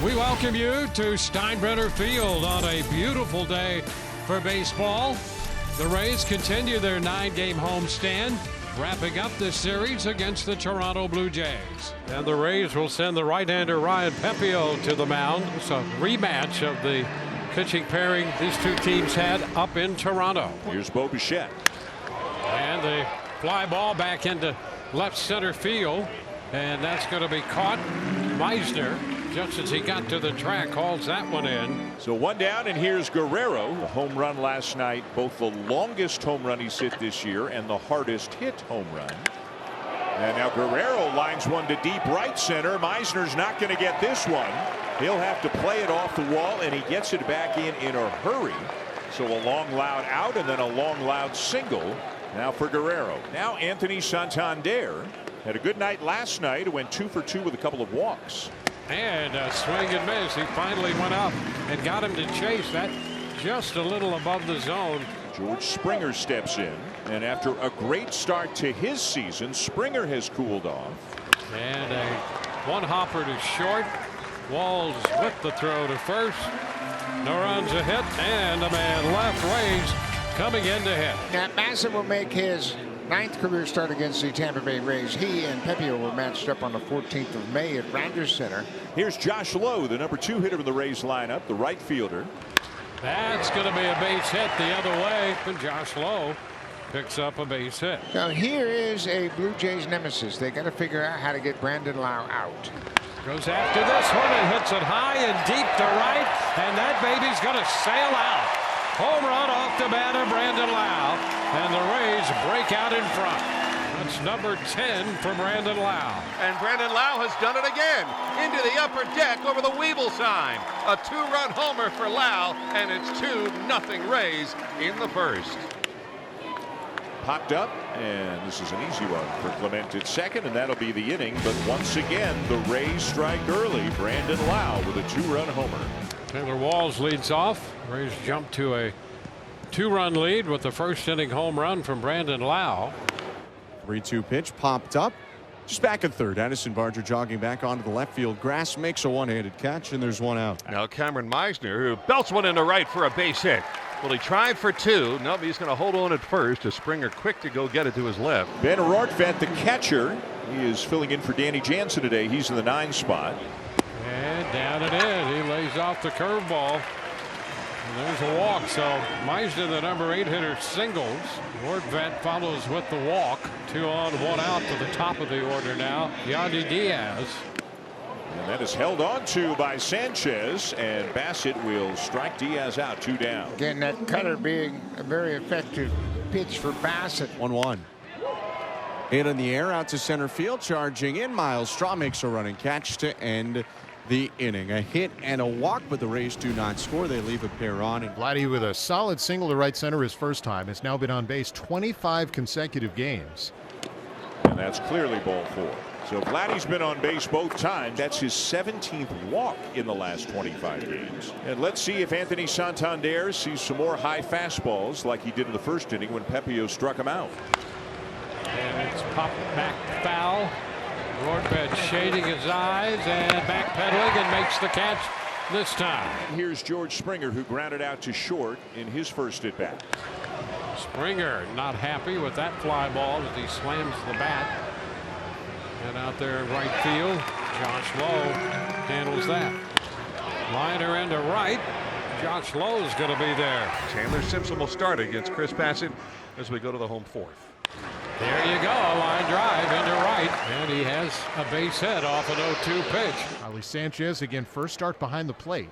We welcome you to Steinbrenner Field on a beautiful day for baseball. The Rays continue their 9-game homestand, wrapping up this series against the Toronto Blue Jays. And the Rays will send the right-hander Ryan Pepio to the mound. It's a rematch of the pitching pairing these two teams had up in Toronto. Here's Bo Bichette. And the fly ball back into left center field. And that's going to be caught. Meisner, just as he got to the track, hauls that one in. So one down, and here's Guerrero. The home run last night, both the longest home run he's hit this year and the hardest hit home run. And now Guerrero lines one to deep right center. Meisner's not going to get this one. He'll have to play it off the wall, and he gets it back in a hurry. So a long loud out and then a long loud single now for Guerrero. Now Anthony Santander had a good night last night. Went 2 for 2 with a couple of walks. And a swing and miss. He finally went up and got him to chase that just a little above the zone. George Springer steps in, and after a great start to his season, Springer has cooled off. And a one hopper to short. Walls with the throw to first. No runs, a hit, and a man left. Rays coming in to hit. Now Bassett will make his 9th career start against the Tampa Bay Rays. He and Pepio were matched up on the 14th of May at Rogers Center. Here's Josh Lowe, the number 2 hitter in the Rays lineup, the right fielder. That's going to be a base hit the other way. And Josh Lowe picks up a base hit. Now here is a Blue Jays nemesis. They got to figure out how to get Brandon Lowe out. Goes after this one and hits it high and deep to right, and that baby's going to sail out. Home run off the bat of Brandon Lowe, and the Rays break out in front. That's number 10 for Brandon Lowe. And Brandon Lowe has done it again. Into the upper deck over the Weeble sign. A 2-run homer for Lowe, and it's 2-0 Rays in the first. Popped up, and this is an easy one for Clement at second, and that'll be the inning. But once again, the Rays strike early. Brandon Lowe with a 2-run homer. Taylor Walls leads off. Rays jump to a 2-run lead with the first inning home run from Brandon Lowe. 3-2 pitch popped up. Just back at third. Addison Barger jogging back onto the left field grass, makes a one-handed catch, and there's one out. Now Cameron Meisner, who belts one into right for a base hit. Well, he tried for 2. Nope, he's going to hold on at first. A Springer quick to go get it to his left. Ben Rortvedt, the catcher, he is filling in for Danny Jansen today. He's in the 9 spot. And down it is. He lays off the curveball. And there's a walk. So Meisner, the number 8 hitter, singles. Rortvedt follows with the walk. 2 on, 1 out to the top of the order now. Yandy Diaz. And that is held on to by Sanchez, and Bassett will strike Diaz out. 2 down. Again, that cutter being a very effective pitch for Bassett. 1-1. Hit in the air out to center field, charging in. Miles Straw makes a running catch to end the inning. A hit and a walk, but the Rays do not score. They leave a pair on. And Vladdy with a solid single to right center his first time. Has now been on base 25 consecutive games. And that's clearly ball 4. So Vladdy's been on base both times. That's his 17th walk in the last 25 games. And let's see if Anthony Santander sees some more high fastballs like he did in the first inning when Pepio struck him out. And it's popped back foul. Rortvedt shading his eyes and backpedaling and makes the catch this time. Here's George Springer, who grounded out to short in his first at bat. Springer not happy with that fly ball as he slams the bat. And out there in right field, Josh Lowe handles that. Liner into right. Josh Lowe is going to be there. Chandler Simpson will start against Chris Bassett as we go to the home 4th. There you go, a line drive into right, and he has a base hit off an 0-2 pitch. Ali Sanchez again, first start behind the plate.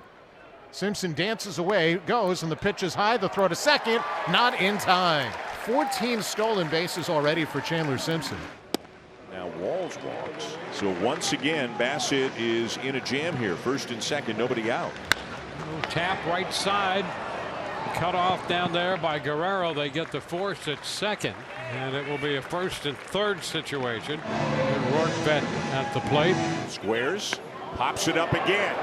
Simpson dances away, goes, and the pitch is high. The throw to second, not in time. 14 stolen bases already for Chandler Simpson. Now Walls walks. So once again, Bassett is in a jam here. First and second, nobody out. Tap right side. Cut off down there by Guerrero. They get the force at second, and it will be a first and third situation. And Rortvedt at the plate. Squares, pops it up again.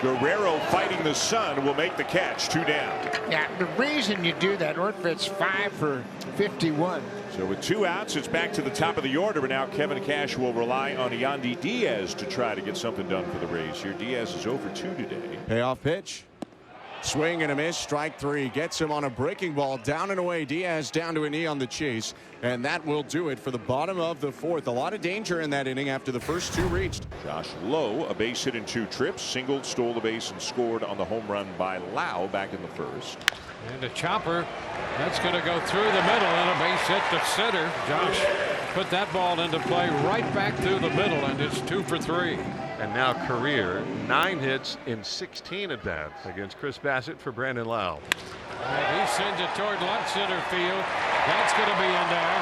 Guerrero fighting the sun will make the catch. 2 down. Yeah, the reason you do that, Ortvedt's 5 for 51. So with 2 outs, it's back to the top of the order. But now Kevin Cash will rely on Yandy Diaz to try to get something done for the Rays here. Diaz is over 2 today. Payoff pitch. Swing and a miss. Strike 3 gets him on a breaking ball. Down and away. Diaz down to a knee on the chase. And that will do it for the bottom of the 4th. A lot of danger in that inning after the first 2 reached. Josh Lowe, a base hit in 2 trips, singled, stole the base, and scored on the home run by Lowe back in the 1st. And a chopper. That's going to go through the middle and a base hit to center. Josh put that ball into play right back through the middle, and it's 2 for 3. And now career 9 hits in 16 at bats against Chris Bassett for Brandon Lowe. And he sends it toward left center field. That's going to be in there.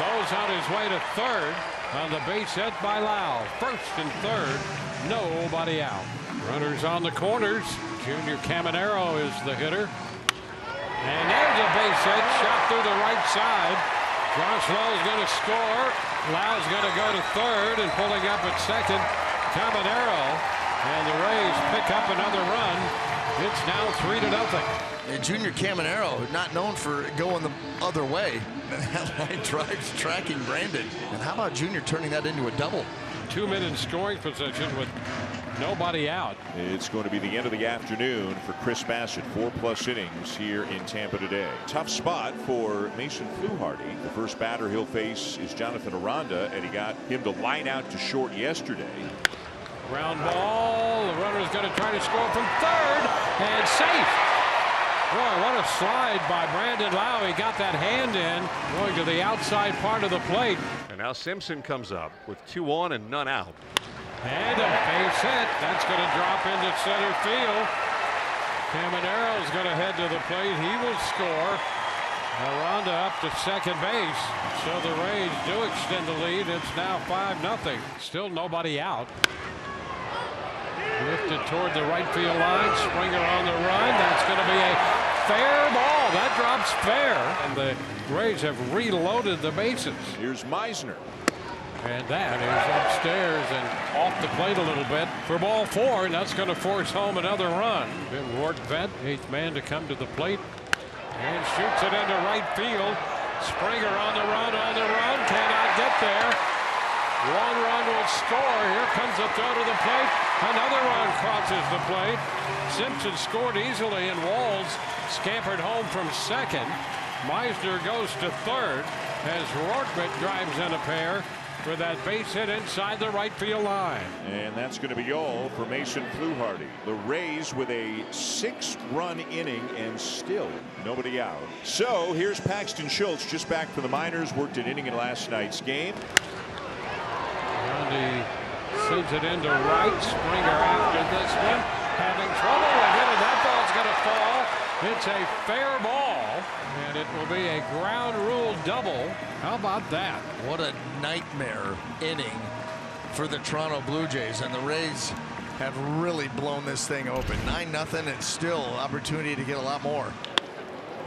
Lowe's on his way to third on the base hit by Lowe. First and third, nobody out. Runners on the corners. Junior Caminero is the hitter. And there's a base hit shot through the right side. Josh Lowe's going to score. Lowe's going to go to third, and pulling up at second, Caminero, and the Rays pick up another run. It's now 3-0. And Junior Caminero, not known for going the other way. That line drives tracking Brandon. And how about Junior turning that into a double? 2 men in scoring position with nobody out. It's going to be the end of the afternoon for Chris Bassett. 4+ innings here in Tampa today. Tough spot for Mason Fluharty. The first batter he'll face is Jonathan Aranda, and he got him to line out to short yesterday. Ground ball. The runner's going to try to score from third, and safe. Boy, what a slide by Brandon Lowe. He got that hand in, going to the outside part of the plate. And now Simpson comes up with 2 on and none out. And a base hit. That's going to drop into center field. Caminero's going to head to the plate. He will score. Aranda up to second base. So the Rays do extend the lead. It's now 5-0. Still nobody out. Lifted toward the right field line. Springer on the run. That's going to be a fair ball. That drops fair. And the Rays have reloaded the bases. Here's Meisner. And that is upstairs and off the plate a little bit for ball 4, and that's going to force home another run. Ben Rortvedt, 8th man to come to the plate, and shoots it into right field. Springer on the run, cannot get there. 1 run will score. Here comes the throw to the plate. Another run crosses the plate. Simpson scored easily, and Walls scampered home from second. Meisner goes to third as Rortvedt drives in a pair for that base hit inside the right field line. And that's going to be all for Mason Fluharty. The Rays with a 6-run inning and still nobody out. So here's Paxton Schultz, just back from the minors, worked an inning in last night's game. And he sends it into right. Springer after this one, having trouble with it, and that ball's going to fall. It's a fair ball, and it will be a ground rule double. How about that? What a nightmare inning for the Toronto Blue Jays, and the Rays have really blown this thing open. 9-0, and still opportunity to get a lot more.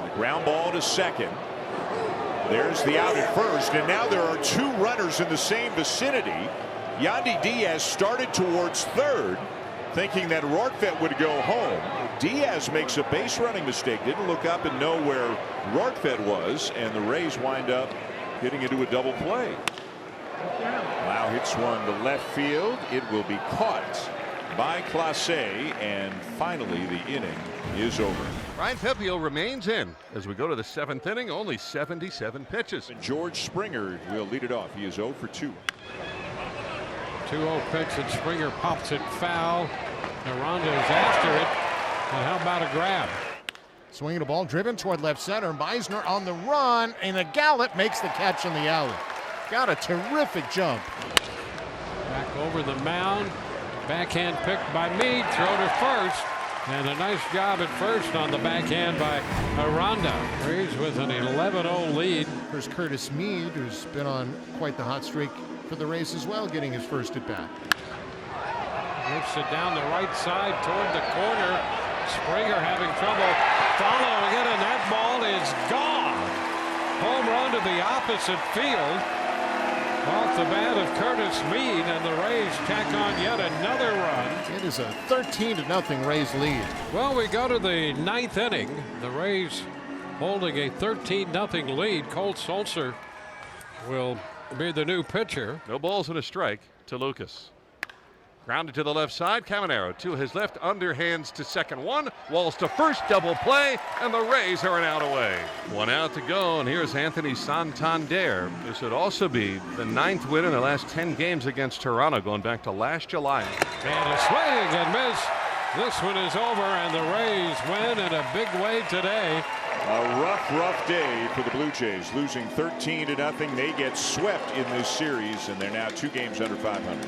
A ground ball to second. There's the out at first, and now there are 2 runners in the same vicinity. Yandy Diaz started towards third, thinking that Rortvedt would go home. Diaz makes a base running mistake, didn't look up and know where Rortvedt was, and the Rays wind up hitting into a double play. Lowe hits one to left field. It will be caught by Clase, and finally the inning is over. Ryan Pepio remains in as we go to the 7th inning. Only 77 pitches. George Springer will lead it off. He is 0 for 2. 2-0 pitch, and Springer pops it foul. Aranda is after it. And how about a grab? Swinging a ball driven toward left center. Meisner on the run, and a gallop makes the catch in the alley. Got a terrific jump. Back over the mound. Backhand picked by Meade. Throw to first. And a nice job at first on the backhand by Aranda. Rays with an 11-0 lead. Here's Curtis Meade, who's been on quite the hot streak for the Rays as well, getting his first at bat. Lifts it down the right side toward the corner. Springer having trouble following it, and that ball is gone. Home run to the opposite field. Off the bat of Curtis Meade, and the Rays tack on yet another run. It Rays a 13-0 Rays lead. Well, we go to the ninth inning. The Rays holding a 13-0 lead. Colt Sulcer will be the new pitcher. No balls and a strike to Lucas. Grounded to the left side. Caminero to his left, underhands to second one. Walls to first, double play, and the Rays are an out away. 1 out to go, and here's Anthony Santander. This would also be the 9th win in the last 10 games against Toronto, going back to last July. And a swing and miss. This one is over, and the Rays win in a big way today. A rough day for the Blue Jays, losing 13-0. They get swept in this series, and they're now 2 games under 500.